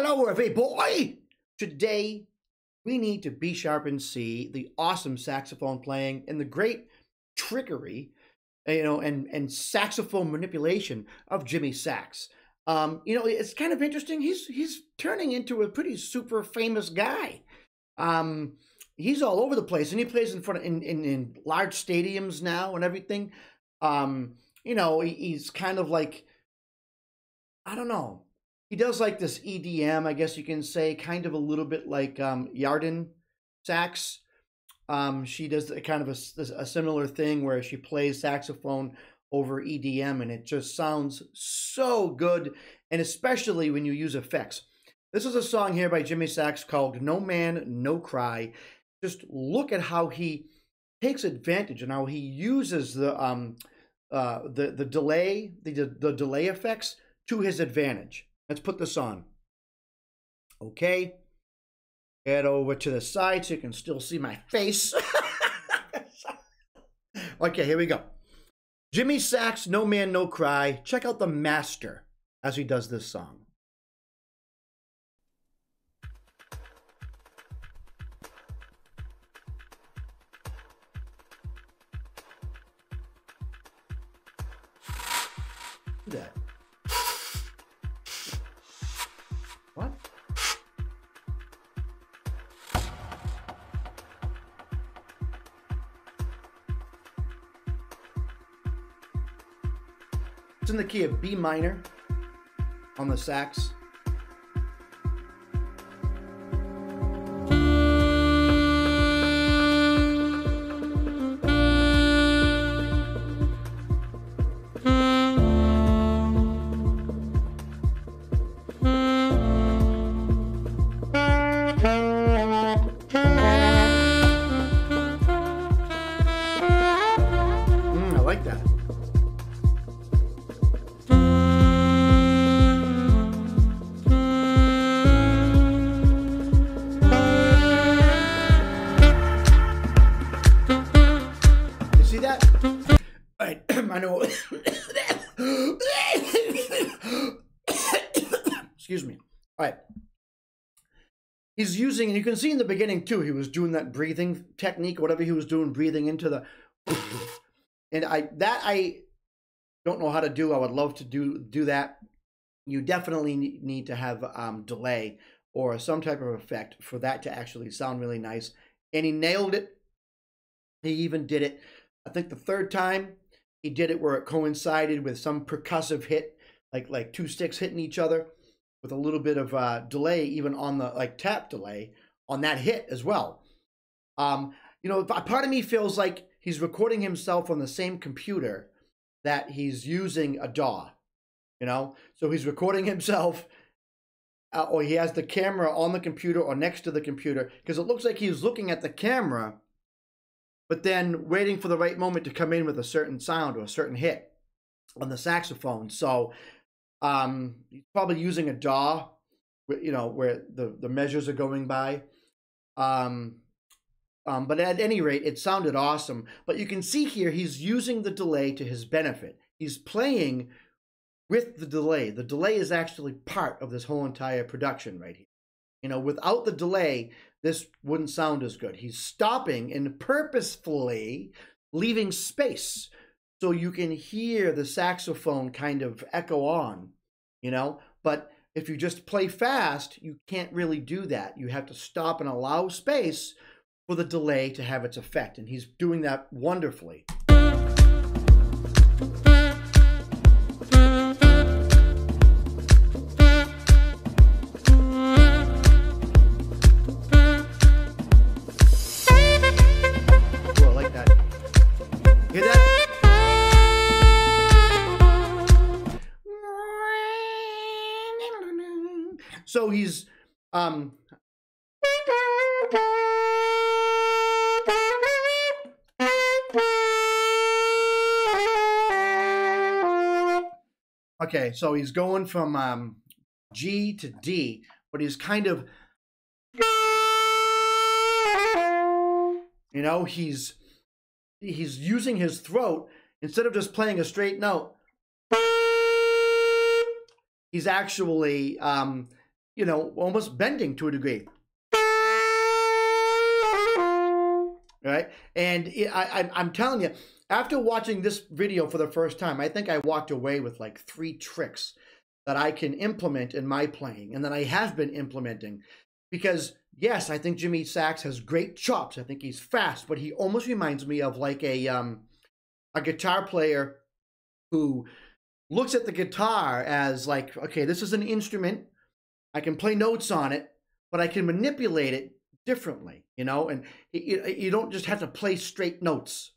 Hello, everybody! Today, we need to B sharp and see the awesome saxophone playing and the great trickery, and saxophone manipulation of Jimmy Sax. It's kind of interesting. He's turning into a pretty super famous guy. He's all over the place, and he plays in front of in large stadiums now and everything. He's kind of like, I don't know. He does like this EDM, I guess you can say, kind of a little bit like Yarden Sax. She does kind of a similar thing where she plays saxophone over EDM, and it just sounds so good, and especially when you use effects. This is a song here by Jimmy Sax called "No Man, No Cry." Just look at how he takes advantage and how he uses the delay, the delay effects to his advantage. Let's put this on. Okay. Head over to the side so you can still see my face. Okay, here we go. Jimmy Sax, No Man, No Cry. Check out the master as he does this song. Do that. What? It's in the key of B minor on the sax. I like that. You see that? All right, I know. Excuse me. All right. He's using, and you can see in the beginning too, he was doing that breathing technique, whatever he was doing, breathing into the, and I don't know how to do. I would love to do that. You definitely need to have delay or some type of effect for that to actually sound really nice. And he nailed it. He even did it, I think the third time he did it where it coincided with some percussive hit, like two sticks hitting each other, with a little bit of delay, even on the tap delay on that hit as well. Part of me feels like he's recording himself on the same computer that he's using a DAW, So he's recording himself, or he has the camera on the computer or next to the computer, because it looks like he's looking at the camera, but then waiting for the right moment to come in with a certain sound or a certain hit on the saxophone. So he's probably using a DAW, where the measures are going by. But at any rate, it sounded awesome. But you can see here, he's using the delay to his benefit. He's playing with the delay. The delay is actually part of this whole entire production right here. Without the delay, this wouldn't sound as good. He's stopping and purposefully leaving space so you can hear the saxophone kind of echo on, But if you just play fast, you can't really do that. You have to stop and allow space for the delay to have its effect. And he's doing that wonderfully. So he's okay, so he's going from G to D, but he's kind of, he's using his throat instead of just playing a straight note. He's actually you know, almost bending to a degree. Right? And I'm telling you, after watching this video for the first time, I think I walked away with like 3 tricks that I can implement in my playing and that I have been implementing. Because, yes, I think Jimmy Sax has great chops. I think he's fast, but he almost reminds me of like a guitar player who looks at the guitar as like, okay, this is an instrument. I can play notes on it, but I can manipulate it differently, you know, and you don't just have to play straight notes.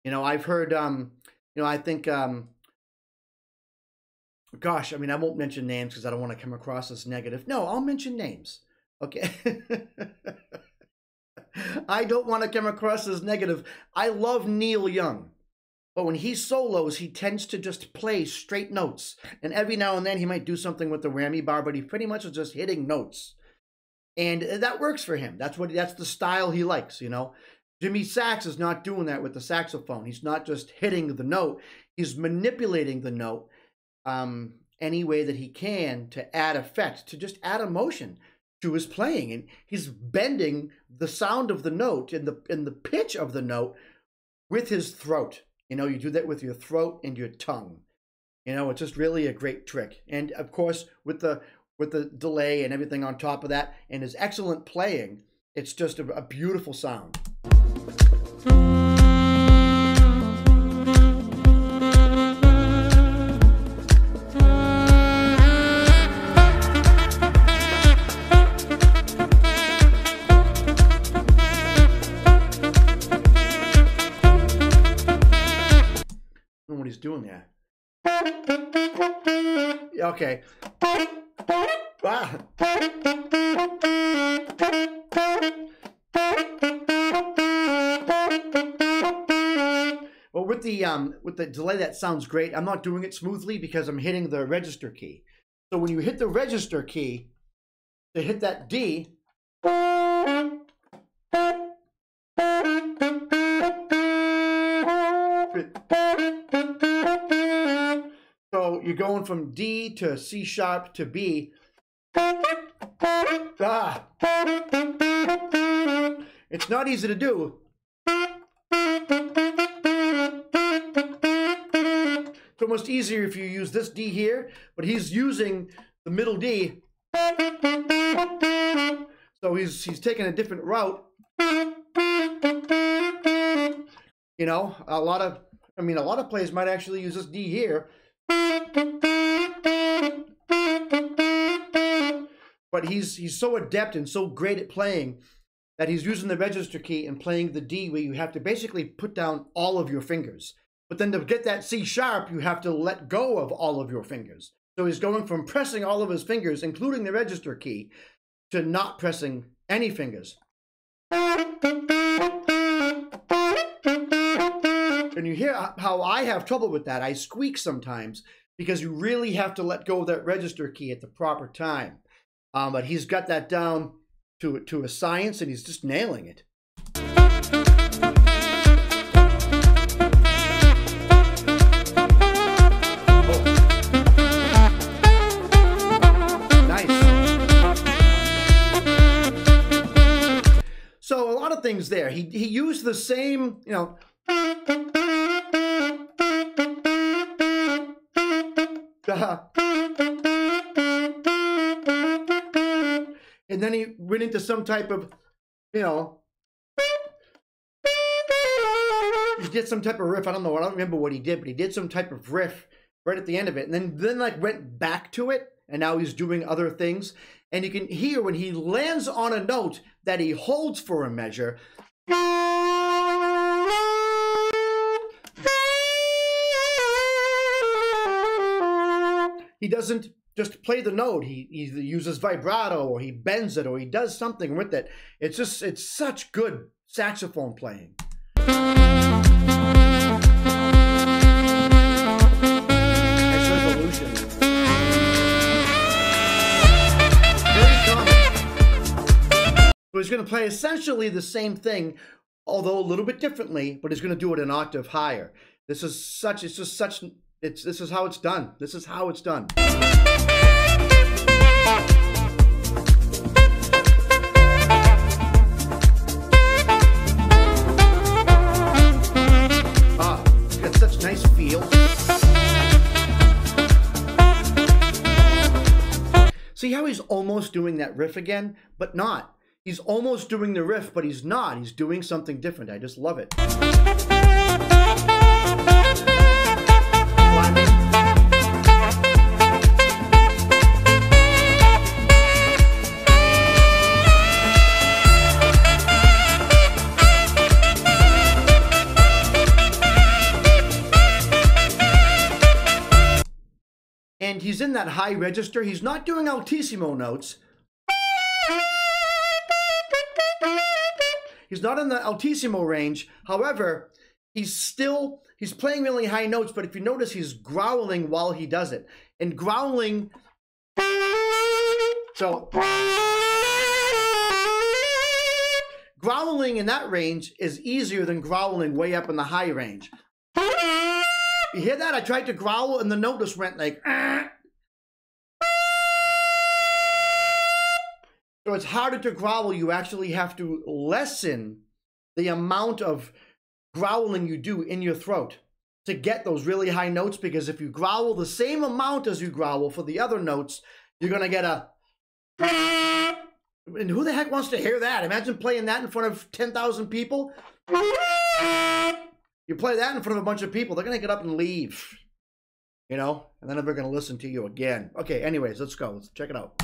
You know, I've heard, you know, I think, gosh, I mean, I won't mention names because I don't want to come across as negative. No, I'll mention names. Okay. I don't want to come across as negative. I love Neil Young, but when he solos, he tends to just play straight notes. And every now and then he might do something with the whammy bar, but he pretty much is just hitting notes. And that works for him. That's the style he likes, you know. Jimmy Sax is not doing that with the saxophone. He's not just hitting the note. He's manipulating the note any way that he can to add effect, to just add emotion to his playing. And he's bending the sound of the note and the pitch of the note with his throat. You know, you do that with your throat and your tongue. You know, it's just really a great trick. And of course, with the delay and everything on top of that, and his excellent playing, it's just a beautiful sound. I don't know what he's doing there. Okay. Ah. Well, with the delay, that sounds great. I'm not doing it smoothly because I'm hitting the register key. So when you hit the register key to hit that D, so you're going from D to C sharp to B. Ah. It's not easy to do. It's almost easier if you use this D here, but he's using the middle D. So he's taking a different route. You know, a lot of players might actually use this D here. But he's so adept and so great at playing that he's using the register key and playing the D, where you have to basically put down all of your fingers. But then to get that C sharp, you have to let go of all of your fingers. So he's going from pressing all of his fingers, including the register key, to not pressing any fingers. And you hear how I have trouble with that. I squeak sometimes because you really have to let go of that register key at the proper time. But he's got that down to a science, and he's just nailing it. So a lot of things there. He used the same, you know. And then he went into some type of, you know, he did some type of riff. I don't know. I don't remember what he did, but he did some type of riff right at the end of it. And then like went back to it. And now he's doing other things. And you can hear when he lands on a note that he holds for a measure. He doesn't just play the note. He either uses vibrato, or he bends it, or he does something with it. It's such good saxophone playing. Nice resolution. So he's going to play essentially the same thing, although a little bit differently, but he's going to do it an octave higher. This is how it's done. This is how it's done. almost doing that riff again, but not. He's almost doing the riff, but he's not. He's doing something different. I just love it. And he's in that high register. He's not doing altissimo notes. He's not in the altissimo range. However, he's playing really high notes, but if you notice, he's growling while he does it. And growling, so growling in that range is easier than growling way up in the high range. You hear that? I tried to growl and the note just went like, So it's harder to growl. You actually have to lessen the amount of growling you do in your throat to get those really high notes, because if you growl the same amount as you growl for the other notes, you're going to get a... And who the heck wants to hear that? Imagine playing that in front of 10,000 people. You play that in front of a bunch of people, they're going to get up and leave. You know? And then they're going to listen to you again. Okay, anyways, let's go. Let's check it out.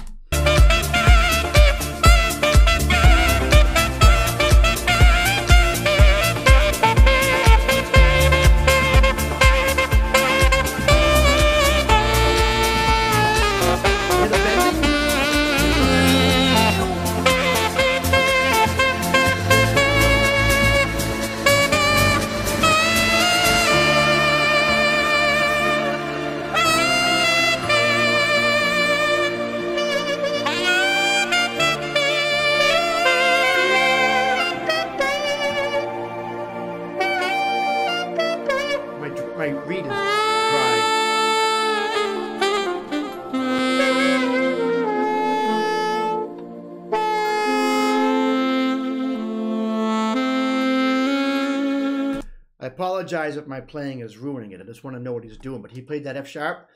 My reed is dry. I apologize if my playing is ruining it. I just want to know what he's doing. But he played that F sharp.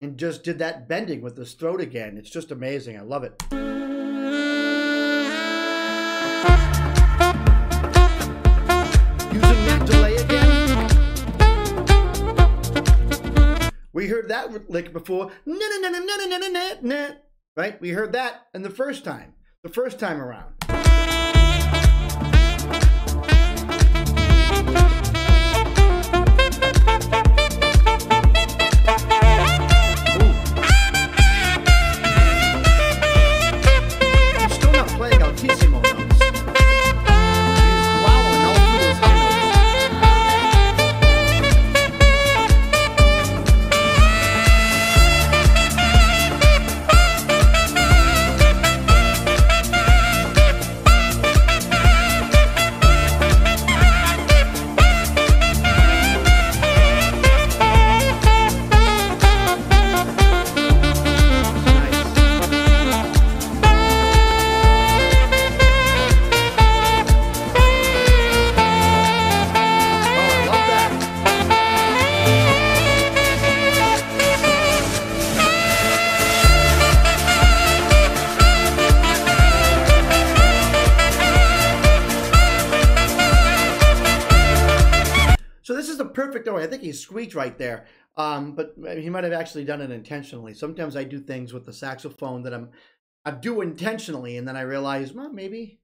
And just did that bending with his throat again. It's just amazing. I love it. We heard that lick before, right? We heard that in the first time around. He's still not playing altissimo notes. So this is the perfect way. I think he squeaked right there, but he might have actually done it intentionally. Sometimes I do things with the saxophone that I do intentionally, and then I realize, well, maybe.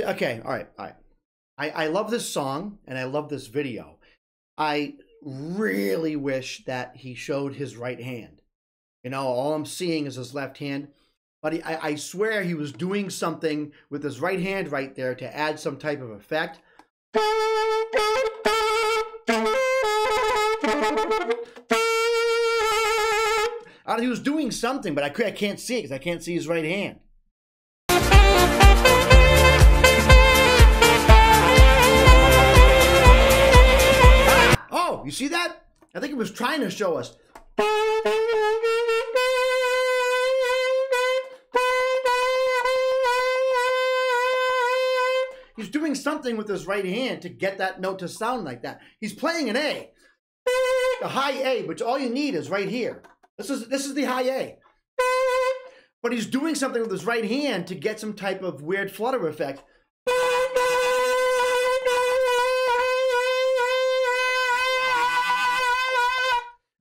Okay, all right. I love this song and I love this video. I really wish that he showed his right hand. You know, all I'm seeing is his left hand. But I swear he was doing something with his right hand right there to add some type of effect. He was doing something, but I can't see it because I can't see his right hand. Oh, you see that? I think it was trying to show us. He's doing something with his right hand to get that note to sound like that. He's playing an A, a high A, which all you need is right here. This is the high A. But he's doing something with his right hand to get some type of weird flutter effect.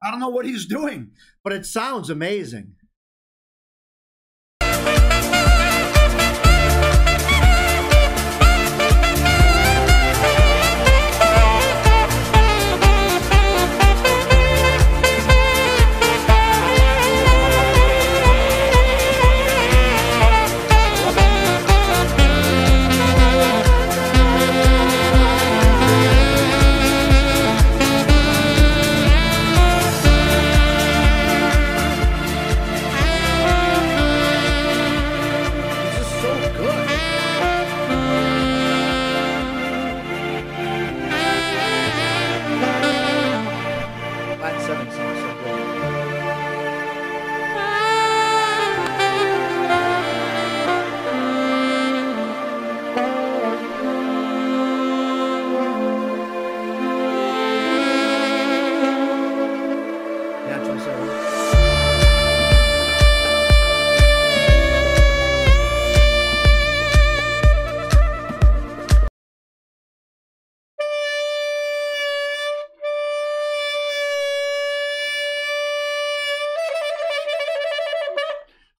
I don't know what he's doing, but it sounds amazing.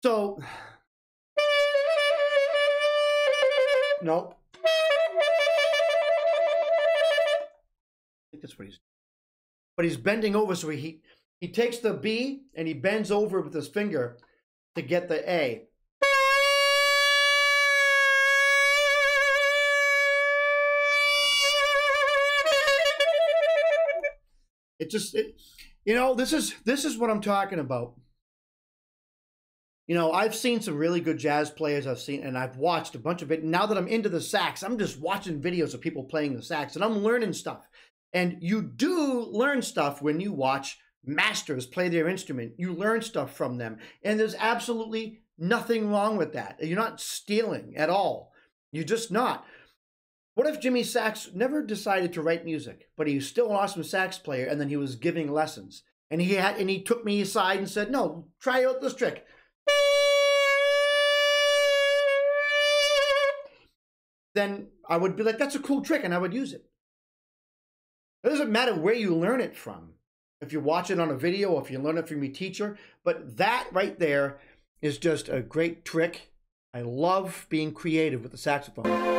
So, no. I think that's what he's doing. But he's bending over, so he takes the B and he bends over with his finger to get the A. You know, this is what I'm talking about. You know, I've seen some really good jazz players. And I've watched a bunch of it. Now that I'm into the sax, I'm just watching videos of people playing the sax, and I'm learning stuff. And you do learn stuff when you watch masters play their instrument. You learn stuff from them, and there's absolutely nothing wrong with that. You're not stealing at all. You're just not. What if Jimmy Sax never decided to write music, but he's still an awesome sax player, and then he was giving lessons, and he took me aside and said, "No, try out this trick." Then I would be like, that's a cool trick, and I would use it. It doesn't matter where you learn it from, if you watch it on a video or if you learn it from your teacher, but that right there is just a great trick. I love being creative with the saxophone.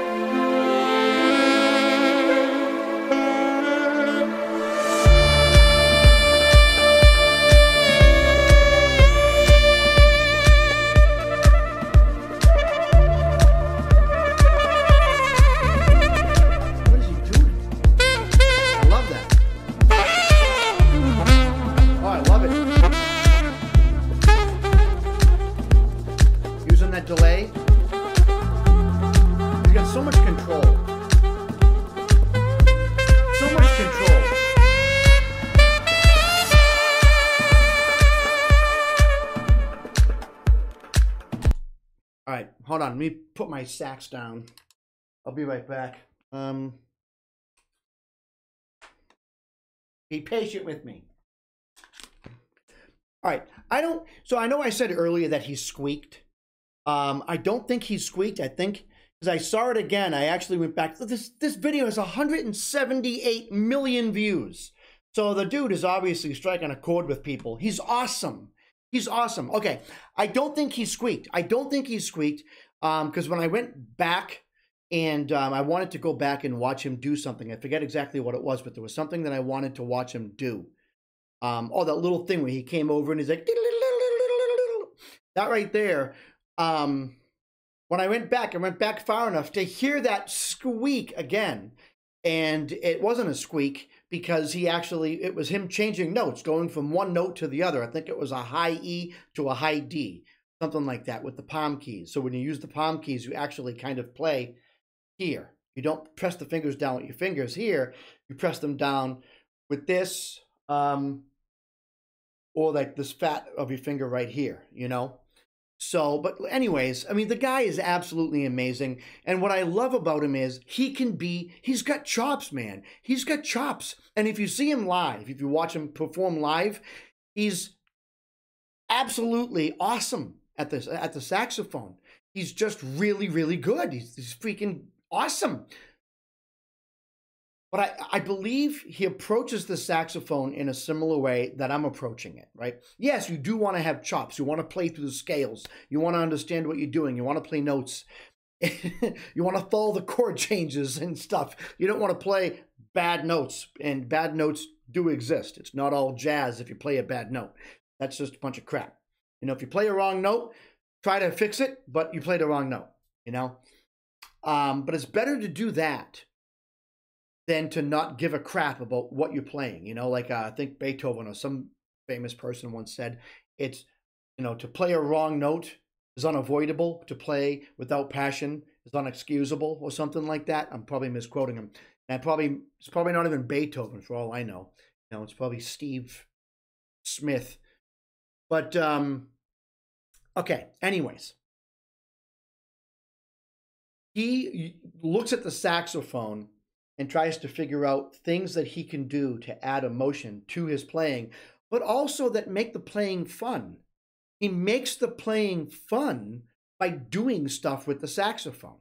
Delay. You got so much control. So much control. All right, hold on. Let me put my sax down. I'll be right back. Be patient with me. All right. I know I said earlier that he squeaked. I don't think he squeaked. I think, because I saw it again, I actually went back. This video has 178 million views. So the dude is obviously striking a chord with people. He's awesome. He's awesome. Okay, I don't think he squeaked. I don't think he squeaked because when I went back and I wanted to go back and watch him do something. I forget exactly what it was, but there was something that I wanted to watch him do. Oh, that little thing where he came over and he's like, that right there. When I went back far enough to hear that squeak again, and it wasn't a squeak, because it was him changing notes, going from one note to the other. I think it was a high E to a high D, something like that with the palm keys. So when you use the palm keys, you actually kind of play here. You don't press the fingers down with your fingers here. You press them down with this, or like this fat of your finger right here, you know? So, but anyways, I mean, the guy is absolutely amazing. And what I love about him is he's got chops, man. He's got chops. And if you see him live, if you watch him perform live, he's absolutely awesome at the saxophone. He's just really, really good. He's freaking awesome. But I believe he approaches the saxophone in a similar way that I'm approaching it, right? Yes, you do want to have chops. You want to play through the scales. You want to understand what you're doing. You want to play notes. You want to follow the chord changes and stuff. You don't want to play bad notes, and bad notes do exist. It's not all jazz if you play a bad note. That's just a bunch of crap. You know, if you play a wrong note, try to fix it, but you played the wrong note, you know? But it's better to do that than to not give a crap about what you're playing. You know, like I think Beethoven or some famous person once said, it's, you know, to play a wrong note is unavoidable. To play without passion is unexcusable, or something like that. I'm probably misquoting him. And it's probably not even Beethoven for all I know. You know, it's probably Steve Smith. But, okay, anyways. He looks at the saxophone and tries to figure out things that he can do to add emotion to his playing, but also that make the playing fun. He makes the playing fun by doing stuff with the saxophone.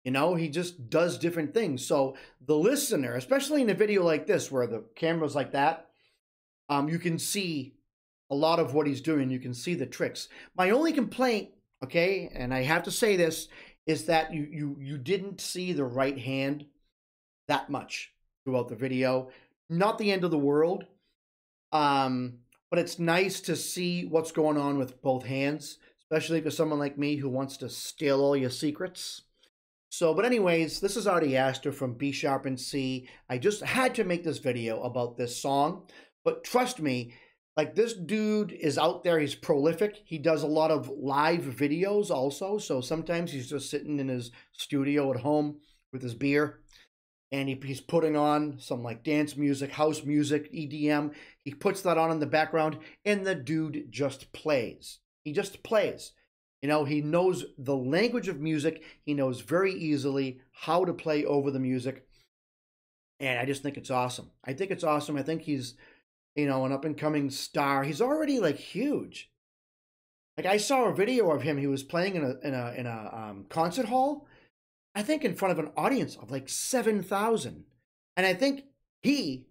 You know, he just does different things. So the listener, especially in a video like this where the camera's like that, you can see a lot of what he's doing. You can see the tricks. My only complaint, okay, and I have to say this, is that you didn't see the right hand that much throughout the video. Not the end of the world, but it's nice to see what's going on with both hands, especially for someone like me who wants to steal all your secrets. So, but anyways, this is Ari Aster from B Sharp and C. I just had to make this video about this song, but trust me, like, this dude is out there. He's prolific. He does a lot of live videos also. So sometimes he's just sitting in his studio at home with his beer, and he's putting on some like dance music, house music, EDM. He puts that on in the background, and the dude just plays. He just plays. You know, he knows the language of music. He knows very easily how to play over the music. And I just think it's awesome. I think it's awesome. I think he's, you know, an up-and-coming star. He's already like huge. Like, I saw a video of him. He was playing in a concert hall, I think in front of an audience of like 7,000. And I think he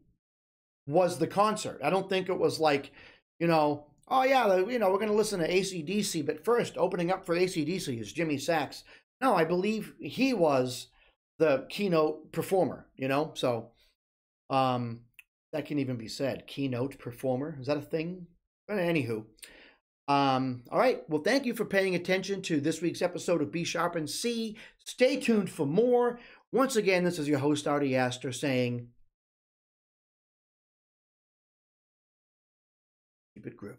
was the concert. I don't think it was like, you know, oh yeah, you know, we're going to listen to AC/DC, but first, opening up for AC/DC is Jimmy Sachs. No, I believe he was the keynote performer, you know? So, that can even be said. Keynote performer. Is that a thing? But anywho. All right. Well, thank you for paying attention to this week's episode of B Sharp and C. Stay tuned for more. Once again, this is your host, Ari Aster, saying, keep it groovy.